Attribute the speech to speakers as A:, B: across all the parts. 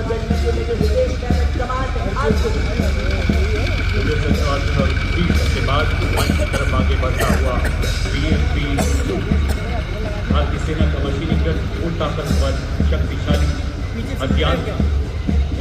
A: के बाद मंच की तरफ आगे बढ़ता हुआ BMP भारतीय सेना का मशीनीगढ़ पूर्ण ताकतवर शक्तिशाली हथियार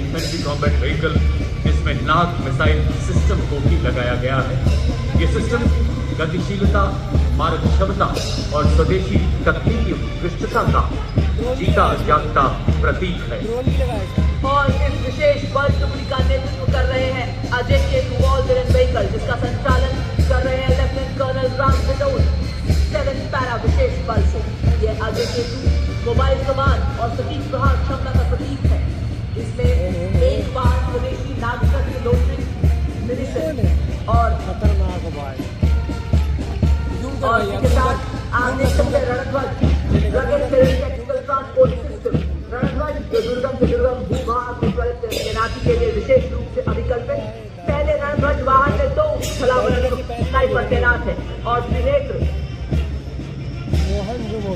A: इन्फेंट्री कॉम्बैट व्हीकल जिसमें नाग मिसाइल सिस्टम को भी लगाया गया है। ये सिस्टम गतिशीलता, मारक क्षमता और स्वदेशी तकनीकी उत्कृष्टता का जीता जागता प्रतीक है।
B: और इस विशेष बल टुकड़ी का नेतृत्व कर रहे हैं अजय केतु वॉल व्हीकल, जिसका संचालन कर रहे हैं लेफ्टिनेंट कर्नल राम बिटोल 7 पैरा विशेष बल से। ये अजय केतु मोबाइल कमान और सटीक प्रहार क्षमता का प्रतीक है। इसमें एक बार स्वदेशी नागरिक लोटरिंग मिनिशन और इसके साथ आप देख सकते हैं Randhwaj technical transport system. Randhwaj दुर्गम से दुर्गम भूभाग को त्वरित तैनाती के लिए विशेष रूप से अभिकल्पित। पहले रणध्वज वाहन में 2 छलावरण स्नाइपर तैनात है और त्रिनेत्र
C: मोहन गुम हो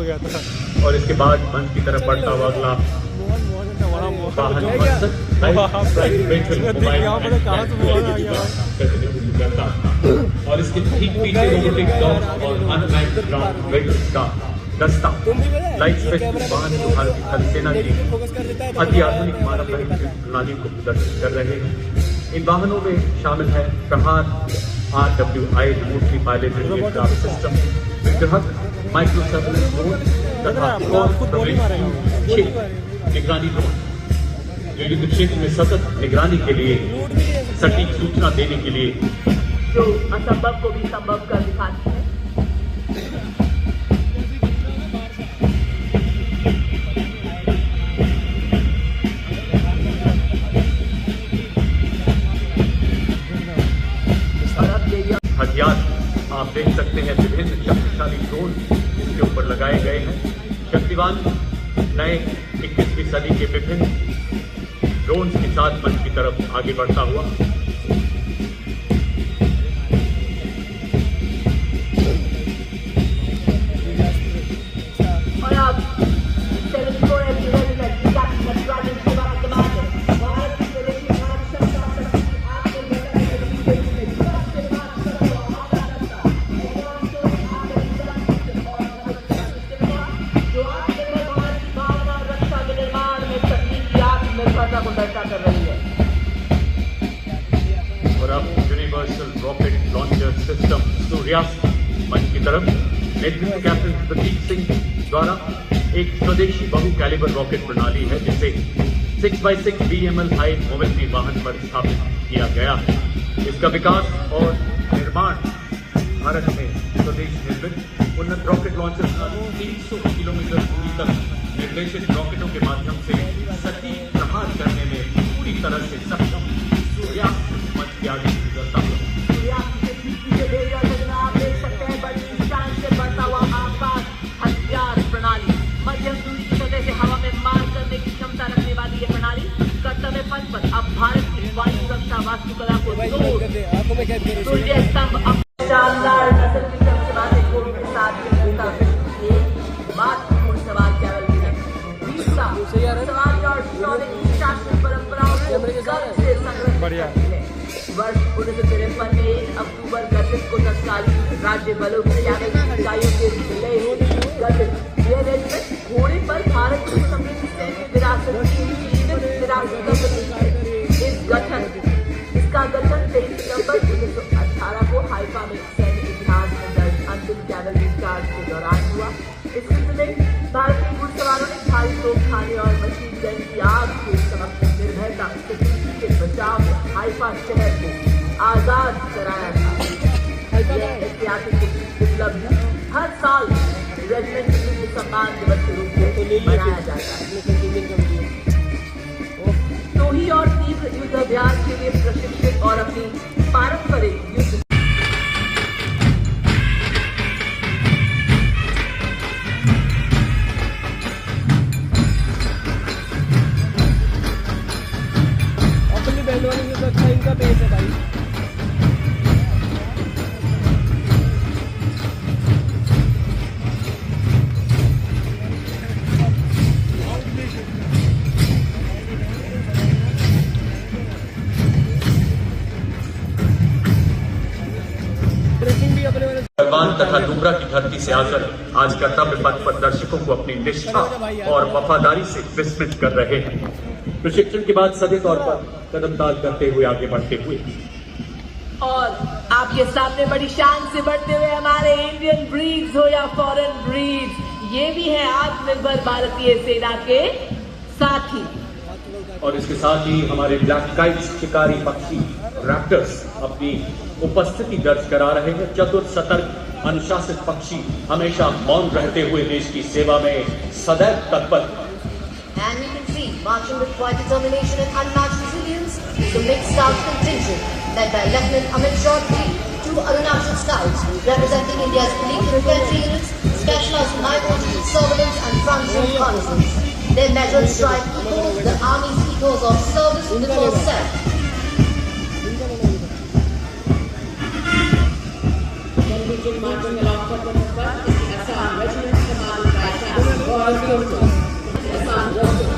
C: गया था।
A: और इसके बाद मंच की तरफ बढ़ता हुआ अगला और इसके ठीक पीछे रोबोटिक डॉग और अनमैन्ड ग्राउंड व्हीकल्स का दस्ता लाइट स्पेशल वाहन जो भारतीय थल सेना की अत्याधुनिक मानव रहित प्रणाली को प्रदर्शित कर रहे हैं। इन वाहनों में शामिल है Prahar RWI remotely piloted aircraft system, Vigrahak micro surveillance drone तथा निगरानी ड्रोन जो युद्ध क्षेत्र में सतत निगरानी के लिए सटीक सूचना देने के लिए
B: जो असंभव को भी संभव कर दिखाती है।
A: हथियार आप देख सकते हैं विभिन्न शक्तिशाली ड्रोन इसके ऊपर लगाए गए हैं। शक्तिवान नए 21वीं सदी के विभिन्न ड्रोन के साथ मंच की तरफ आगे बढ़ता हुआ
B: और अब 74 regiment captain Natarajan Shivara command Bharat की स्वदेशी भारत क्षमता को दर्शा कर रही है।
A: और अब यूनिवर्सल रॉकेट लॉन्चर सिस्टम सूर्यास्त मंच की तरफ नेतृत्व कैप्टन प्रतीक सिंह द्वारा एक स्वदेशी बहु कैलिबर रॉकेट प्रणाली है जिसे 6x6 BML हाई मोबिलिटी वाहन पर स्थापित किया गया है। इसका विकास और निर्माण भारत में स्वदेश निर्मित उन्नत रॉकेट लॉन्चर प्रणाली 300 किलोमीटर दूरी तक निर्देशित रॉकेटों के माध्यम से सटीक प्रहार करने में पूरी तरह से सक्षम सूर्यास्त मंच के आगे गुजरता हुआ।
B: सूर्यास्त के पीछे आप देख सकते हैं बड़ी ऊंचाई से बढ़ता हुआ आकाश हथियार प्रणाली मध्यम दूरी की सतह से हवा में मार करने की क्षमता रखने वाली ये प्रणाली कर्तव्य पथ पर अब भारत की वायु सुरक्षा वास्तुकला को सूर्य स्तंभ शानदार नस्ल की चमचमाते घोड़ों के साथ महत्वपूर्ण सवाल केवल समाज और शौर्य की शासन परंपराओं को से संग्रहित करती है। वर्ष 1953 में 1 अक्टूबर गठित को तत्कालीन राज्य बलों की इकाइयों के विलय गठित यह रेजिमेंट घोड़े पर भारत की समृद्ध सैन्य विरासत की जीवित विरासत का प्रतीक है। इसका गठन 23 सितंबर 1918 को हाइफा में सैन्य इतिहास में दर्ज अंतिम कैवलरी चार्ज के दौरान हुआ। इस सिलसिले में भारतीय घुड़सवारों ने भारी तोपखाने और मशीन गन की आग के समक्ष निर्भयता से के बचाव में हाइफा शहर को आजाद कराया था। यह ऐतिहासिक उपलब्धि हर साल रेजिमेंट के सम्मान दिवस के रूप में मनाया जाता है। टोही और तीव्र युद्ध अभ्यास के लिए प्रशिक्षित और अपनी पारंपरिक युद्ध
C: अच्छा इनका पेज है भाई।
A: से आकर आज कर्तव्य पथ पर दर्शकों को अपनी निष्ठा और वफादारी से विस्मित कर रहे हैं। प्रशिक्षण के बाद सभी तौर पर कदमताल करते हुए आगे बढ़ते हुए
B: और आपके सामने बड़ी शान से बढ़ते हुए हमारे इंडियन ब्रीड्स हो या फॉरेन ब्रीड्स, ये भी है आत्मनिर्भर भारतीय सेना के साथी।
A: और इसके साथ ही हमारे ब्लैक काइट्स शिकारी पक्षी रैप्टर्स अपनी उपस्थिति दर्ज करा रहे हैं। चतुर सतर्क अनुशासित पक्षी हमेशा मौन रहते हुए देश की सेवा में सदैव तत्पर।
D: And we can see, marching with quiet determination and unmatched resilience, is the mixed scout contingent led by Lieutenant Amit Chaudhary, 2 Arunachal Scouts representing India's elite infantry units specialized in high altitude surveillance and frontier reconnaissance. Their measured stride echoes the Army's ethos of service before self.
B: Contingent marching along Putnam Front is the Assam Regiment commanded by Captain Gaurav Gupta. Assam Regiment.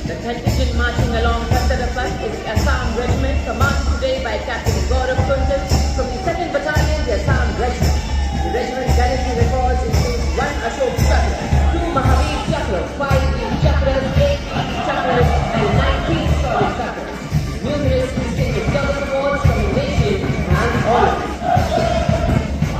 B: The contingent marching along Putnam is the Assam Regiment, commanded today by Captain Gaurav Gupta from the 2nd Battalion, the Assam Regiment. The regiment gallantry records include 1 Ashok Chakra, 2 Mahavir Chakras, 5 Veer Chakras, 8 Chakras, and 19 Solid Chakras. Numerous distinguished service awards from the nation and all.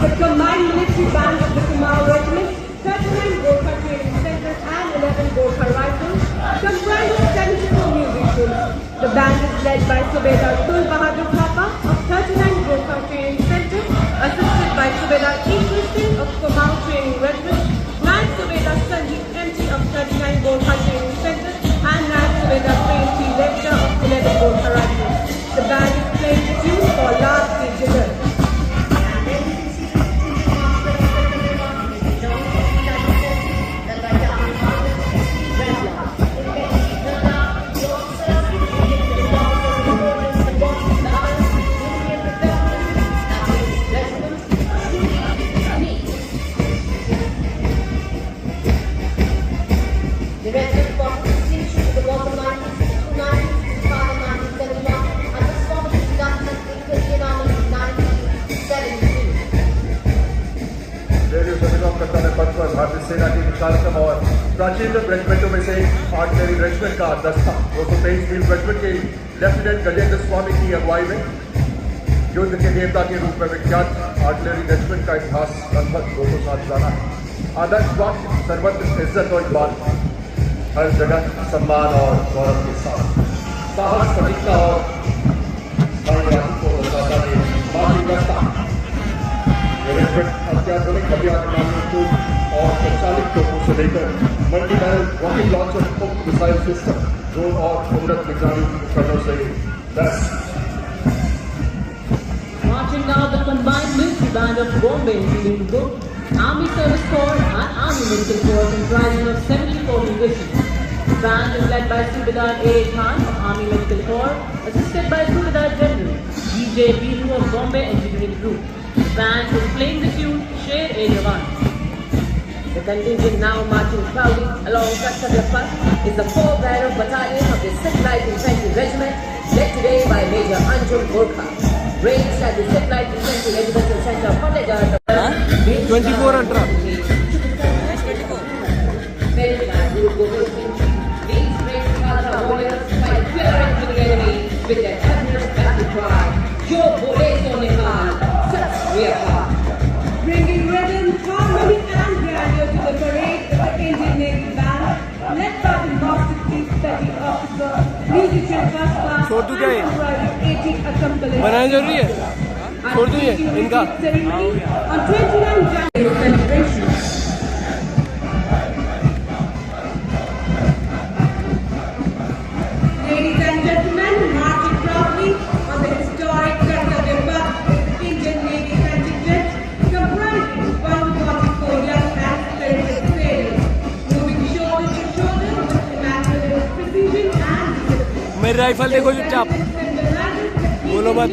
E: The combined military band of the Kumaon Regiment, 39 Gorkha Training Centers and 11 Gorkha Rifles, comprises 74 musicians. The band is led by Subedar Tul Bahadur Thapa of 39 Gorkha Training Centers, assisted by Subedar Ishwar Singh of Kumaon Training Regiment, Naik Subedar Sanjeev MT of 39 Gorkha Training Centers, and Naik Subedar Prem T. Lecture of 11 Gorkha Rifles. The band is playing the tune for Last Day.
F: भारतीय सेना के कार्यक्रम और प्राचीन रेजिमेंटों में से artillery regiment का दस्ता 223 फील्ड रेजिमेंट के लेफ्टिनेंट गजेंद्र स्वामी की अगुवाई में युद्ध के देवता के रूप में विख्यात आर्टिलरी रेजिमेंट का इतिहास लगभग 200 साल पुराना है। आदर्शवाद सर्वत्र इज्जत और इकबाल, हर जगह सम्मान और गौरव के साथ साहस सटीकता और को दर्शाता है। अत्याधुनिक हथियार प्रणालियों और संचालित तोपों से लेकर मल्टी बैरल रॉकेट लॉन्चर मुक्त मिसाइल सिस्टम, ड्रोन और उन्नत निगरानी उपकरणों से lace.
B: Marching now the combined military band of Bombay Engineering Group, Army Service Corps and Army Medical Corps comprising of 74 musicians. The band is led by Subedar A. Khan of Army Medical Corps, assisted by Subedar General DJ Bihu of Bombay Engineering Group. The band is playing the tune Sher E Jawan. The contingent now marching proudly along Kartavya Path is the 4th Bhairav Battalion of the 6th Light Infantry Regiment, led today by Major Anjum Gorkha. Ranged at the 6th Light Infantry Regimental Center, Fatehgarh.
C: 24 Ultra.
B: These brave Khalsa warriors fight fearing to the enemy with their thunderous battle cry, Jo Bole So Nihal, Sat Sri Akal.
E: Bringing rhythm, harmony and grandeur to the parade is the Indian Navy Band, led by the Master Chief Petty Officer, musician first class,
C: छोड़ दूं क्या ये?
E: and private 80 accomplices.
C: बनाना जरूरी है? छोड़ दूं ये? इनका?
E: Ceremony on 29 January celebration.
C: Rifle देखो चुपचाप, बोलो मत।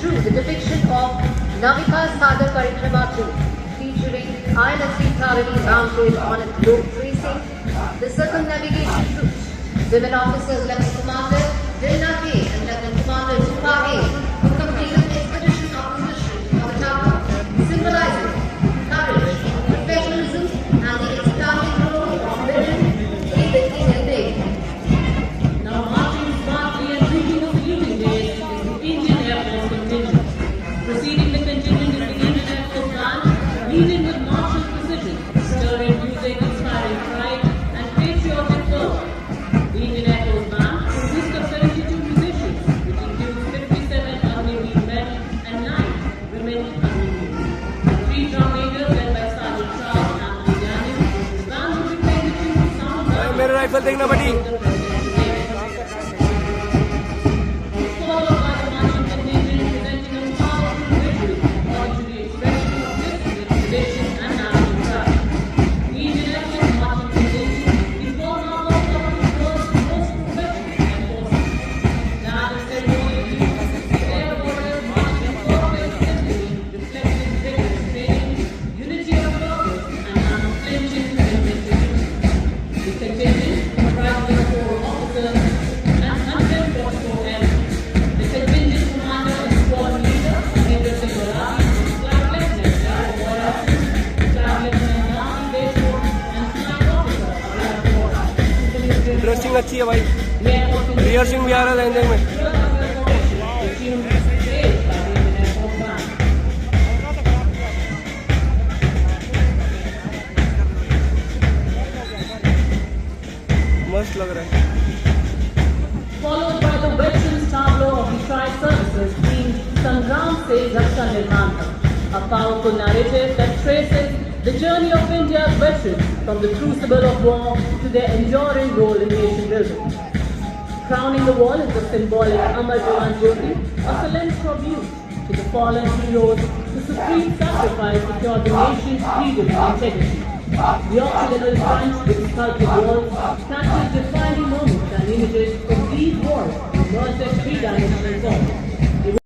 D: Through the depiction of Navika Sagar Parikrama 2, featuring INSC Tharani Ramkrid on its globe tracing, the circumnavigation route, women officers Lieutenant Commander Dilna K and Lieutenant Commander Zupa A, who completed the expedition of position of the tower, symbolizing courage, professionalism, and the expanding role of women in the Indian Navy.
G: Now marching smartly and reading of the Union Day is the Indian Air Force contingent. Preceding the contingent is the Indian Air Force Band, leading with martial precision, stirring music, inspiring pride, and patriotic fervor. The Indian Air Force Band consists of 72 musicians, which includes 57 Agniveer men and 9 women Agniveer. 3 drum majors led by Sergeant Charles Anthony Daniel. The band will be playing the tune Sound
C: भाई मेरा rifle देखना बड़ी।
G: followed by the marching contingent presenting a powerful visual ode to the expression of discipline, tradition, and national pride. The Indian Air Force marching contingent is one of the world's most professional air forces. The other ceremonial use, the air warriors march in perfect symphony, reflecting vigorous training, unity of purpose, and unflinching commitment to duty. The contingent comprises of 4 officers and 144 airmen. The contingent commander and squad leader, Major Singharati, Flight Lieutenant Jared Boyer, Flight Lieutenant Nani Deshmukh, and Flight Officer Aviar Boyer.
C: Dressing अच्छी है भाई,
G: The Air Force
C: rehearsing भी आ रहा है landing में।
G: the tune played by the Indian Air Force Band.
C: मस्त लग रहा है।
G: Followed by the veterans tableau of the tri-services themed Sangram Se Raksha Nirman Tak, a powerful narrative that traces the journey of India's veterans from the crucible of war to their enduring role in nation building. Crowning the wall is the symbolic Amar Jawan Jyoti, a solemn tribute to the fallen heroes whose supreme sacrifice secured the nation's freedom and integrity. The octagonal front with sculpted walls captures defining moments and images of these wars in immersive three-dimensional form.